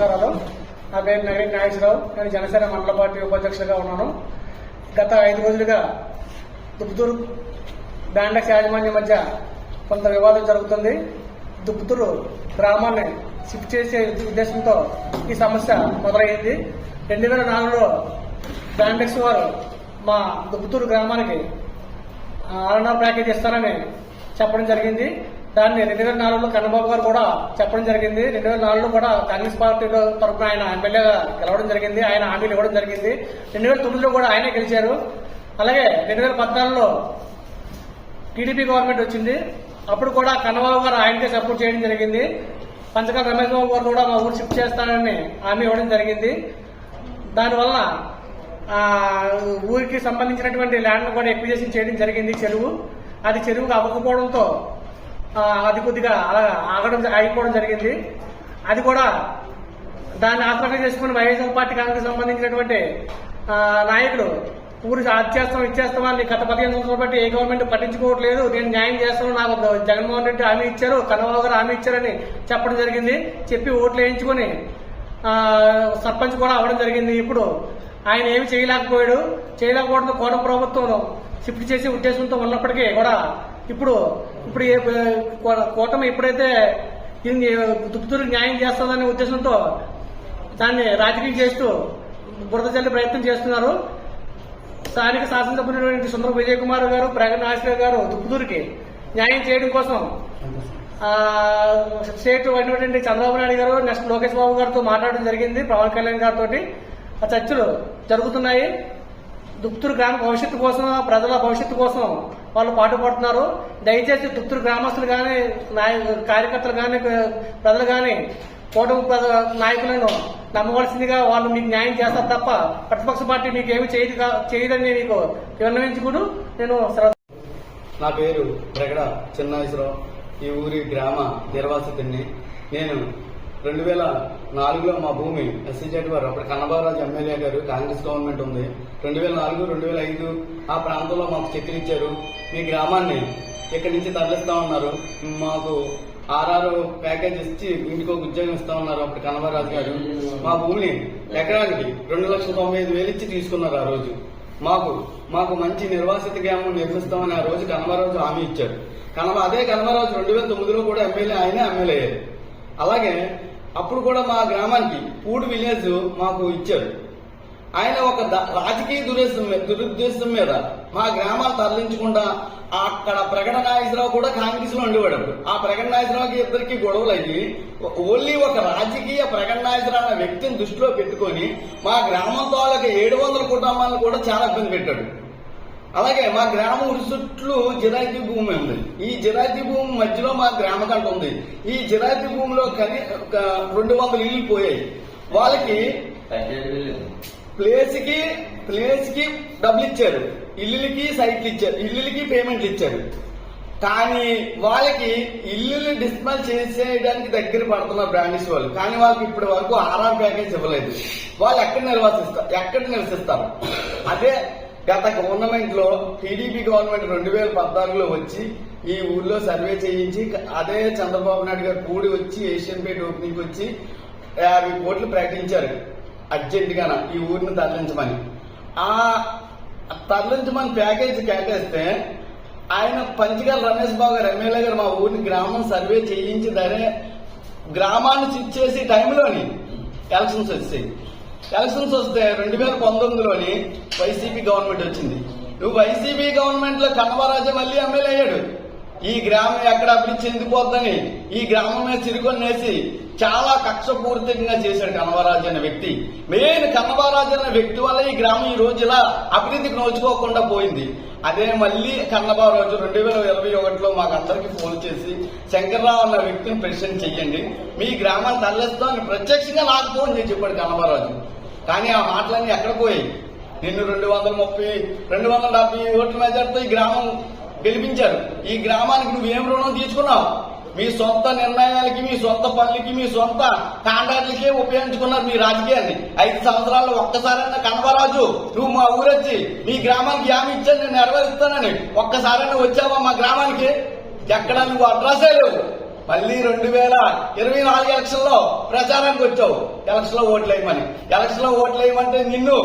నమస్కారాలు. నా పేరు నవీన్ నాగేశ్వరరావు. నేను జనసేన మండల పార్టీ ఉపాధ్యక్షుడిగా ఉన్నాను. గత 5 రోజులుగా దుబ్బుతూరు బ్యాండెక్స్ యాజమాన్యం మధ్య కొంత వివాదం జరుగుతుంది. దుబ్బుతూరు గ్రామాన్ని షిఫ్ట్ చేసే ఉద్దేశంతో ఈ సమస్య మొదలైంది. 2004లో బ్యాండెక్స్ వారు మా దుబ్బుతూరు గ్రామానికి R&R ప్యాకేజ్ ఇస్తారని చెప్పడం జరిగింది. దాన్ని 2004లో కన్నబాబు గారు కూడా చెప్పడం జరిగింది. 2004లో కూడా కాంగ్రెస్ పార్టీలో తరఫున ఆయన ఎమ్మెల్యేగా గెలవడం జరిగింది. ఆయన హామీలు ఇవ్వడం జరిగింది. 2009లో కూడా ఆయనే గెలిచారు. అలాగే 2014లో టీడీపీ గవర్నమెంట్ వచ్చింది. అప్పుడు కూడా కన్నబాబు గారు ఆయనకే సపోర్ట్ చేయడం జరిగింది. పంచకాల రమేష్ బాబు గారు కూడా మా ఊరు షిఫ్ట్ చేస్తానని హామీ ఇవ్వడం జరిగింది. దానివల్ల ఊరికి సంబంధించినటువంటి ల్యాండ్ కూడా ఎక్విజిషన్ చేయడం జరిగింది. చెరువుకు అవ్వకపోవడంతో అది కొద్దిగా ఆగిపోవడం జరిగింది. అది కూడా దాన్ని ఆత్మహత్య చేసుకుని వైఎస్ఆర్ పార్టీ కాంగ్రెస్ సంబంధించినటువంటి నాయకులు ఊరు ఇచ్చేస్తామని గత 15 సంవత్సరాలు బట్టి ఏ గవర్నమెంట్ పట్టించుకోవట్లేదు, నేను న్యాయం చేస్తాను, నాకు జగన్మోహన్ రెడ్డి హామీ ఇచ్చారు, కన్నబాబు గారు హామీ ఇచ్చారని చెప్పడం జరిగింది. చెప్పి ఓట్లు వేయించుకొని సర్పంచ్ కూడా అవ్వడం జరిగింది. ఇప్పుడు ఆయన ఏమి చేయలేకపోవడంతో కోట ప్రభుత్వం షిఫ్ట్ చేసే ఉద్దేశంతో ఉన్నప్పటికీ కూడా ఇప్పుడు కూటమి ఎప్పుడైతే దుబ్బుతూరు న్యాయం చేస్తుందనే ఉద్దేశంతో దాన్ని రాజకీయం చేస్తూ బురద చల్లి ప్రయత్నం చేస్తున్నారు. స్థానిక శాసనసభ్యులైన సుందర విజయ్ కుమార్ గారు, ప్రగతి నాగేశ్వర గారు దుబ్బుతూరుకి న్యాయం చేయడం కోసం స్టేట్ అయినటువంటి చంద్రబాబు నాయుడు గారు, నెక్స్ట్ లోకేష్ బాబు గారితో మాట్లాడడం జరిగింది. పవన్ కళ్యాణ్ గారితో ఆ చర్చలు జరుగుతున్నాయి. దుబ్బుతూరు గ్రామ భవిష్యత్తు కోసం, ప్రజల భవిష్యత్తు కోసం వాళ్ళు పాటుపడుతున్నారు. దయచేసి దుబ్బుతూరు గ్రామస్తులు కానీ, కార్యకర్తలు కానీ, ప్రజలు కానీ కూటమి నాయకులను నమ్మవలసిందిగా వాళ్ళు మీకు న్యాయం చేస్తారు తప్ప ప్రతిపక్ష పార్టీ మీకు ఏమి చేయదని మీకు విన్నవించుకుని నేను. నా పేరు ప్రగడ చిన్నాశ్వరరావు. ఈ ఊరి గ్రామ నిర్వాసితుడిని. నేను 2004లో మా భూమి ఎస్సీజెడ్ వారు, అప్పుడు కన్నబారాజు ఎమ్మెల్యే గారు, కాంగ్రెస్ గవర్నమెంట్ ఉంది. 2004, 2005 ఆ ప్రాంతంలో మాకు చెక్కులు ఇచ్చారు. మీ గ్రామాన్ని ఇక్కడి నుంచి తరలిస్తామన్నారు. మాకు R&R ప్యాకేజ్ ఇచ్చి ఇంటికి ఒక ఉద్యోగం ఇస్తామన్నారు అప్పుడు కన్నబారాజు గారు. మా భూమిని ఎకరానికి 2,95,000 ఇచ్చి తీసుకున్నారు. ఆ రోజు మాకు మంచి నిర్వాసిత గ్రామం నిర్మిస్తామని ఆ రోజు కన్నబారాజు హామీ ఇచ్చారు. అదే కన్నబారాజు 2009లో కూడా ఆయనే ఎమ్మెల్యే అయ్యారు. అలాగే అప్పుడు కూడా మా గ్రామానికి పూడి విలేజ్ మాకు ఇచ్చారు. ఆయన ఒక రాజకీయ దురుద్దేశం మీద మా గ్రామాలు తరలించకుండా అక్కడ ప్రగడ నాగేశ్వరరావు కూడా కాంగ్రెస్ లో ఉండేవాడు. ఆ ప్రగడ నాగేశ్వరరావుకి ఇద్దరికి గొడవలు అయ్యి ఓన్లీ ఒక రాజకీయ ప్రగడ నాగేశ్వరరావు అన్న వ్యక్తిని దృష్టిలో పెట్టుకుని మా గ్రామంతో వాళ్ళకి 700 కుటుంబాలను కూడా చాలా ఇబ్బంది పెట్టాడు. అలాగే మా గ్రామం చుట్టూ జిరాయితీ భూమి ఉంది. ఈ జిరాయితీ భూమి మధ్యలో మా గ్రామ కంట ఉంది. ఈ జిరాయితీ భూమిలో 200 ఇళ్లు పోయాయి. వాళ్ళకి ప్లేస్ కి డబ్బులు ఇచ్చారు, ఇల్లులకి సైట్లు ఇచ్చారు, ఇల్లులకి పేమెంట్లు ఇచ్చారు. కానీ వాళ్ళకి ఇల్లుని డిస్మాల్ చేసేయడానికి దగ్గర పడుతున్నారు బ్రాండిస్ వాళ్ళు. కానీ వాళ్ళకి ఇప్పటి వరకు R&R ప్యాకేజ్ ఇవ్వలేదు. వాళ్ళు ఎక్కడ నివసిస్తారు? అదే గత గవర్నమెంట్ లో టీడీపీ గవర్నమెంట్ 2014లో వచ్చి ఈ ఊర్లో సర్వే చేయించి, అదే చంద్రబాబు నాయుడు గారు కూడి వచ్చి ఏషియన్ పేట్ ఓపెనింగ్ వచ్చి 50 కోట్లు ప్రకటించారు అర్జెంట్ గా ఈ ఊరిని తరలించమని. ఆ తరలించమని ప్యాకేజ్ కేటాయిస్తే ఆయన పంచకాల రమేష్ బాబు గారు ఎమ్మెల్యే గారు మా ఊరిని గ్రామం సర్వే చేయించి గ్రామాన్ని స్విచ్ చేసి టైంలోని ఎలక్షన్స్ వచ్చాయి. ఎలక్షన్స్ వస్తే 2019లోని వైసీపీ గవర్నమెంట్ వచ్చింది. వైసీపీ గవర్నమెంట్ లో కన్నబారాజు మళ్ళీ ఎమ్మెల్యే అయ్యాడు. ఈ గ్రామం ఎక్కడ అభివృద్ధి చెందిపోద్దని ఈ గ్రామం మీద చిరుకొనేసి చాలా కక్షపూరితంగా చేశాడు కన్నబారాజు అనే వ్యక్తి. మెయిన్ కన్నబారాజు అనే వ్యక్తి వల్ల ఈ గ్రామం ఈ రోజు ఇలా అభివృద్ధికి నోచుకోకుండా పోయింది. అదే మళ్ళీ కన్నబారాజు 2021లో మాకు అందరికి ఫోన్ చేసి శంకర్రావు అన్న వ్యక్తిని ప్రెసిడెంట్ చెయ్యండి, మీ గ్రామాన్ని తరలిస్తామని ప్రత్యక్షంగా నాకు ఫోన్ చేసి చెప్పాడు కన్నబారాజు. కానీ ఆ మాటలన్నీ ఎక్కడ పోయాయి? నిన్ను 270 ఓట్ల మెజార్టీతో ఈ గ్రామం గెలిపించారు. ఈ గ్రామానికి నువ్వేం రుణం తీసుకున్నావు? మీ సొంత నిర్ణయాలకి, మీ సొంత పనులకి, మీ సొంత కాంట్రాక్టులకే ఉపయోగించుకున్నారు మీ రాజకీయాన్ని. 5 సంవత్సరాల్లో ఒక్కసారైనా కన్నబారాజు నువ్వు మా ఊరొచ్చి మీ గ్రామానికి హామీ ఇచ్చాను నేను నెరవేరుస్తానని ఒక్కసారైనా వచ్చావా మా గ్రామానికి? ఎక్కడ నువ్వు అడ్రస్సే లేవు. మళ్ళీ 2024 ఎలక్షన్ లో ప్రచారానికి వచ్చావు. ఎలక్షన్ లో ఓట్లు వేయమని. ఎలక్షన్ లో ఓట్లు వేయమంటే నిన్ను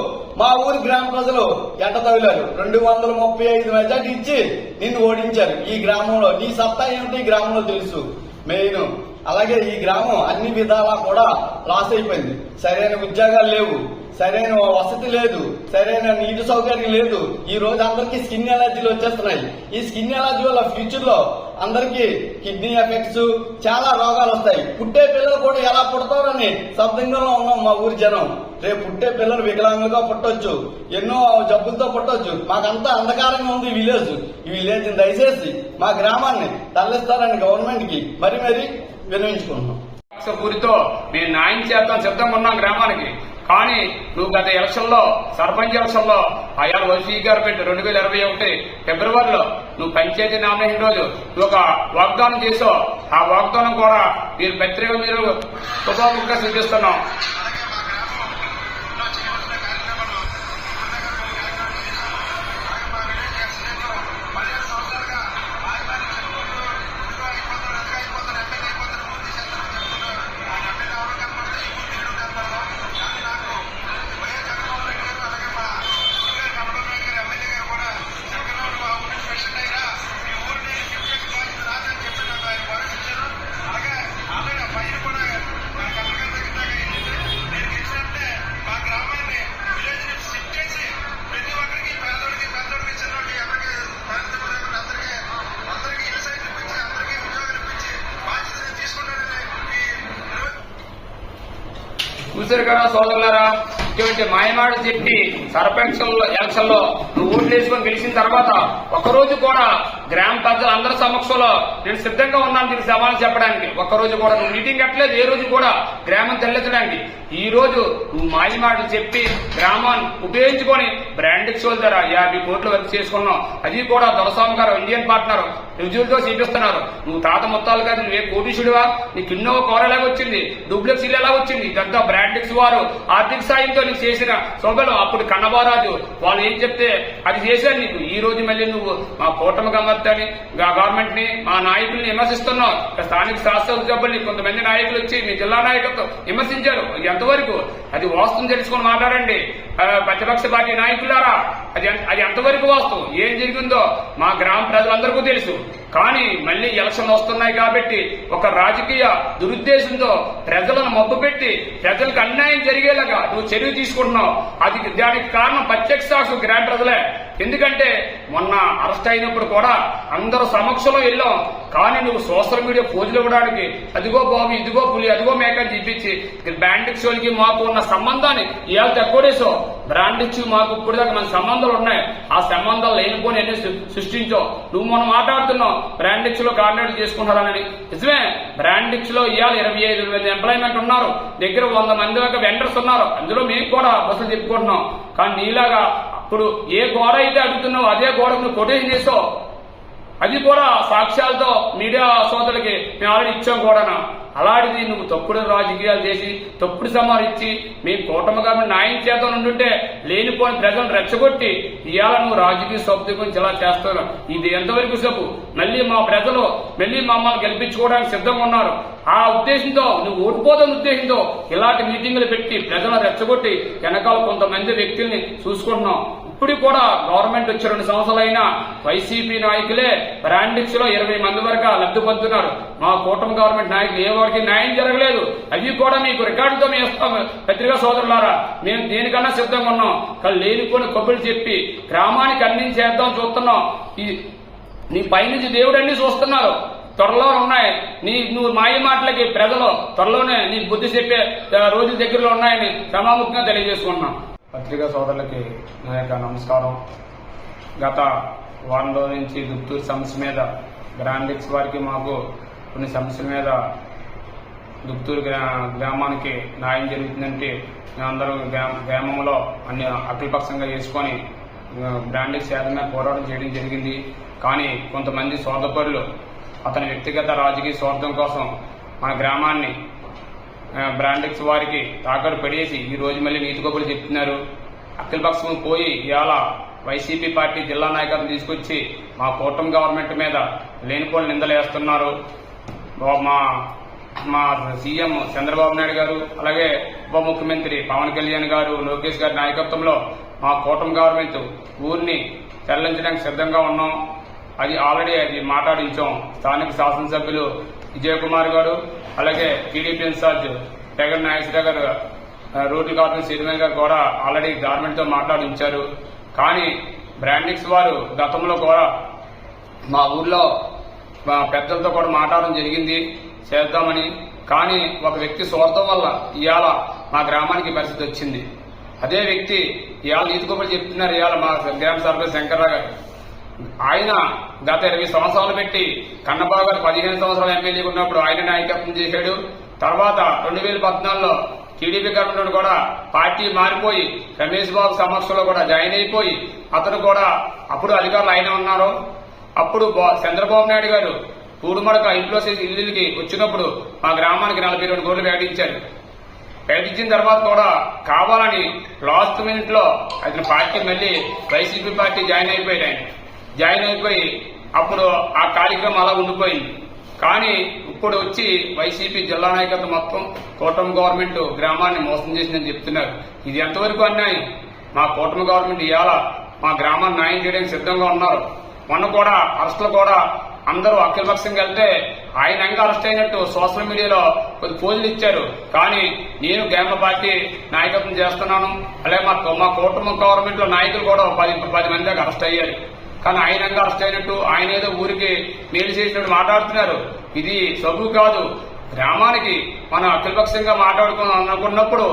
మా ఊరి గ్రామ ప్రజలు ఎంట తగిలారు. 235 మెజార్టీ ఇచ్చి నిన్ను ఓడించారు. ఈ గ్రామంలో నీ సత్తా ఏమిటి ఈ గ్రామంలో తెలుసు మెయిన్. అలాగే ఈ గ్రామం అన్ని విధాలా కూడా లాస్ అయిపోయింది. సరైన ఉద్యోగాలు లేవు, సరైన వసతి లేదు, సరైన నీటి సౌకర్యం లేదు. ఈ రోజు అందరికీ స్కిన్ ఎలర్జీలు వచ్చేస్తున్నాయి. ఈ స్కిన్ ఎలర్జీ వల్ల ఫ్యూచర్ లో అందరికీ కిడ్నీ ఎఫెక్ట్స్, చాలా రోగాలు వస్తాయి. పుట్టే పిల్లలు కూడా ఎలా పుడతారని శబ్దంగా ఉన్నాం మా ఊరి జనం. రేపు పుట్టే పిల్లలు వికలాంగులుగా పుట్టొచ్చు, ఎన్నో జబ్బులతో పుట్టొచ్చు. మాకంతా అంధకారంగా ఉంది ఈ విలేజ్. దయచేసి మా గ్రామాన్ని తరలిస్తారని గవర్నమెంట్ కి మరీ విన్నవించుకుంటున్నాం. పూరితో మేము న్యాయం చేద్దాం సిద్ధంగా ఉన్నాం గ్రామానికి. కానీ నువ్వు గత ఎలక్షన్ లో సర్పంచ్ ఎలక్షన్ లో అయ్యాల వైసీపీ గారు పెట్టి 2021 ఫిబ్రవరిలో నువ్వు పంచాయతీ నామినేషన్ రోజు నువ్వు ఒక వాగ్దానం చేసావు. ఆ వాగ్దానం కూడా మీరు పత్రిక మీరు ఉపముఖంగా సూచిస్తున్నాం. చూసారు కదా సోదరులారా, ఇటువంటి మాయమాట చెప్పి సర్పంచ్ ఎలక్షన్ లో నువ్వు ఓట్లు వేసుకొని గెలిచిన తర్వాత ఒక్కరోజు కూడా గ్రామ ప్రజలు అందరి సమక్షంలో నేను సిద్ధంగా ఉన్నాను దీనికి సమాధానం చెప్పడానికి. ఒక్కరోజు కూడా నువ్వు మీటింగ్ కట్టలేదు, ఏ రోజు కూడా గ్రామం తెల్లెత్తడానికి. ఈ రోజు నువ్వు మాయమాటలు చెప్పి గ్రామాన్ని ఉపయోగించుకొని బ్రాండ్ ఎక్స్పోల్ ధర 50 కోట్లు వర్క్ చేసుకున్నావు. అది కూడా దొరస్వామి గారు ఇండియన్ పార్ట్నర్ రుజువులతో చూపిస్తున్నారు. నువ్వు తాత మొత్తాలు కాదు, నువ్వే కోటీశుడివా? నీకు ఎన్నో కోర ఎలాగ వచ్చింది, డూప్లెక్స్ ఇల్లు ఎలా వచ్చింది? ఇదంతా బ్రాండ్ ఎక్స్ వారు ఆర్థిక సాయంతో నీకు చేసిన సోదరులు అప్పుడు కన్నబారాజు వాళ్ళు ఏం చెప్తే అది చేశారు నీకు. ఈ రోజు మళ్ళీ నువ్వు మా కూటమి గవర్నమెంట్ ని మా నాయకుల్ని విమర్శిస్తున్నావు. స్థానిక శాసనసభ్యుల్ని కొంతమంది నాయకులు వచ్చి మీ జిల్లా నాయకత్వం విమర్శించారు. ఎంతవరకు అది వాస్తవం తెలుసుకొని మాట్లాడండి ప్రతిపక్ష పార్టీ నాయకులారా. అది ఎంతవరకు వాస్తవం, ఏం జరిగిందో మా గ్రామ ప్రజలందరికీ తెలుసు. కానీ మళ్లీ ఎలక్షన్లు వస్తున్నాయి కాబట్టి ఒక రాజకీయ దురుద్దేశంతో ప్రజలను మబ్బుపెట్టి ప్రజలకు అన్యాయం జరిగేలాగా నువ్వు చర్య తీసుకుంటున్నావు. దానికి కారణం ప్రత్యక్ష సాక్షులు గ్రామ ప్రజలే. ఎందుకంటే మొన్న అరెస్ట్ అయినప్పుడు కూడా అందరూ సమక్షంలో వెళ్ళాం. కానీ నువ్వు సోషల్ మీడియా పోజులు ఇవ్వడానికి అదిగో బాబు, ఇదిగో పులి, అదిగో మేక అని చూపించి బ్రాండ్ షోలకి మాకు ఉన్న సంబంధాన్ని ఇవాళ తక్కువడేసో. బ్రాండ్ ఇచ్చి మాకు ఇప్పుడు దాకా మన సంబంధాలు ఉన్నాయి. ఆ సంబంధాలు లేనిపోని అన్ని సృష్టించావు. నువ్వు మనం మాట్లాడుతున్నావు బ్రాండ్ ఇక్స్ లో కాంట్రాక్ట్ చేసుకుంటారని. నిజమే, బ్రాండ్ ఇక్స్ లో ఇవాళ 25,000 ఎంప్లాయ్మెంట్ ఉన్నారు. దగ్గర 100 మంది దాకా వెండర్స్ ఉన్నారు. అందులో మేము కూడా బస్సులు చెప్పుకుంటున్నాం. కానీ నీలాగా ఇప్పుడు ఏ గోడ అయితే అడుగుతున్నావు అదే గోడకు నువ్వు కొటేషన్ చేసావు. అది కూడా సాక్ష్యాలతో మీడియా సోదరులకి మేము ఆల్రెడీ ఇచ్చాం కూడా. అలాంటిది నువ్వు తప్పుడు రాజకీయాలు చేసి తప్పుడు సమాధానం ఇచ్చి మీ కూటమి గవర్నమెంట్ న్యాయం చేద్దాం ఉంటుంటే లేనిపోని ప్రజలను రెచ్చగొట్టి ఇవాళ నువ్వు రాజకీయ సభ్యు గురించి ఇలా చేస్తున్నావు. ఇది ఎంతవరకు సభ్యు? మళ్ళీ మా ప్రజలు మళ్ళీ మమ్మల్ని గెలిపించుకోవడానికి సిద్ధంగా ఉన్నారు. ఆ ఉద్దేశంతో నువ్వు ఓడిపోతున్న ఉద్దేశంతో ఇలాంటి మీటింగులు పెట్టి ప్రజలను రెచ్చగొట్టి వెనకాల కొంతమంది వ్యక్తుల్ని చూసుకుంటున్నావు. ఇప్పుడు కూడా గవర్నమెంట్ వచ్చి 2 సంవత్సరాలైనా వైసీపీ నాయకులే బ్రాండిక్స్ లో 20 మంది వరకు లబ్ధి పొందుతున్నారు. మా కూటమి గవర్నమెంట్ నాయకులు ఏ వారికి న్యాయం జరగలేదు. అవి కూడా మీకు రికార్డుతో మేము ఇస్తాం. పత్రికా సోదరులారా, మేము దేనికన్నా సిద్ధంగా ఉన్నాం. కానీ లేనిపోని కబుర్లు చెప్పి గ్రామానికి అన్ని చేద్దాం చూస్తున్నాం. నీ పైనుంచి దేవుడు అన్ని చూస్తున్నారు. త్వరలో ఉన్నాయి నువ్వు మాయ మాటలకి ప్రజలు త్వరలోనే నీ బుద్ధి చెప్పే రోజుల దగ్గరలో ఉన్నాయని సమాముఖంగా తెలియజేసుకుంటున్నాం. పత్రికా సోదరులకి నా యొక్క నమస్కారం. గత వారం రోజుల నుంచి దుత్తూరు సమస్య మీద బ్రాండిక్స్ వారికి మాకు కొన్ని సమస్యల మీద దుత్తూరు గ్రామానికి న్యాయం జరుగుతుందంటే మేమందరూ గ్రామంలో అన్ని అఖిలపక్షంగా చేసుకొని బ్రాండిక్స్ యాదమే పోరాటం చేయడం జరిగింది. కానీ కొంతమంది స్వార్థపరులు అతని వ్యక్తిగత రాజకీయ స్వార్థం కోసం మన గ్రామాన్ని బ్రాండిక్స్ వారికి తాకట్టు పడేసి ఈ రోజు మళ్ళీ నీతి కబుర్లు చెప్తున్నారు. అఖిలపక్షం పోయి ఇవాళ వైసీపీ పార్టీ జిల్లా నాయకత్వం తీసుకొచ్చి మా కూటమి గవర్నమెంట్ మీద లేనిపోని నిందలేస్తున్నారు. మా సీఎం చంద్రబాబు నాయుడు గారు, అలాగే ఉప ముఖ్యమంత్రి పవన్ కళ్యాణ్ గారు, లోకేష్ గారి నాయకత్వంలో మా కూటమి గవర్నమెంట్ ఊరిని తరలించడానికి సిద్ధంగా ఉన్నాం. అది మాట్లాడించాం. స్థానిక శాసనసభ్యులు విజయ్ కుమార్ గారు, అలాగే టీడీపీ ఇన్ఛార్జ్ జగన్ నాగేశ్వర గారు, రోడ్డు కార్పొరేషన్ చైర్మన్ గారు కూడా ఆల్రెడీ గవర్నమెంట్ తో మాట్లాడించారు. కానీ బ్రాండిక్స్ వారు గతంలో కూడా మా ఊర్లో మా పెద్దలతో కూడా మాట్లాడడం జరిగింది చేద్దామని. కానీ ఒక వ్యక్తి స్వార్థం వల్ల ఇవాళ మా గ్రామానికి పరిస్థితి వచ్చింది. అదే వ్యక్తి ఇవాళ నీతిగోపలు చెప్తున్నారు. ఇవాళ మా గ్రామ సర్పంచ్ శంకర్రావు గారు, ఆయన గత 20 సంవత్సరాలు పెట్టి కన్నబాబు గారు 15 సంవత్సరాలు ఎమ్మెల్యేగా ఉన్నప్పుడు ఆయన నాయకత్వం చేశాడు. తర్వాత 2014లో టీడీపీ గవర్నమెంట్ కూడా పార్టీ మారిపోయి రమేష్ బాబు సమక్షంలో కూడా జాయిన్ అయిపోయి అతను కూడా అప్పుడు అధికారులు ఆయన ఉన్నారు. అప్పుడు చంద్రబాబు నాయుడు గారు పూడుమడక ఇంట్లో ఇల్లుకి వచ్చినప్పుడు మా గ్రామానికి 42 కోట్లు ప్రకటించారు. ప్రకటించిన తర్వాత కూడా కావాలని లాస్ట్ మినిట్ లో అతని పార్టీ మళ్ళీ వైసీపీ పార్టీ జాయిన్ అయిపోయి అప్పుడు ఆ కార్యక్రమం అలా ఉండిపోయింది. కానీ ఇప్పుడు వచ్చి వైసీపీ జిల్లా నాయకత్వం మొత్తం కూటమి గవర్నమెంట్ గ్రామాన్ని మోసం చేసిందని చెప్తున్నారు. ఇది ఎంతవరకు అన్యాయం? మా కూటమి గవర్నమెంట్ ఇవాళ మా గ్రామాన్ని న్యాయం చేయడానికి సిద్ధంగా ఉన్నారు. మొన్న కూడా అరెస్టులు కూడా అందరూ అఖిలపక్షంగా వెళ్తే ఆయన అరెస్ట్ అయినట్టు సోషల్ మీడియాలో కొద్ది పోజులు ఇచ్చారు. కానీ నేను గ్రామ పార్టీ నాయకత్వం చేస్తున్నాను, అలాగే మా కూటమి గవర్నమెంట్ లో నాయకులు కూడా 10 మంది దాకా అరెస్ట్ అయ్యారు. కానీ ఆయన అరెస్ట్ అయినట్టు ఆయన ఏదో ఊరికి మేలు చేసినట్టు మాట్లాడుతున్నారు. ఇది సబు కాదు. గ్రామానికి మనం అఖిలపక్షంగా మాట్లాడుకున్నాం అనుకున్నప్పుడు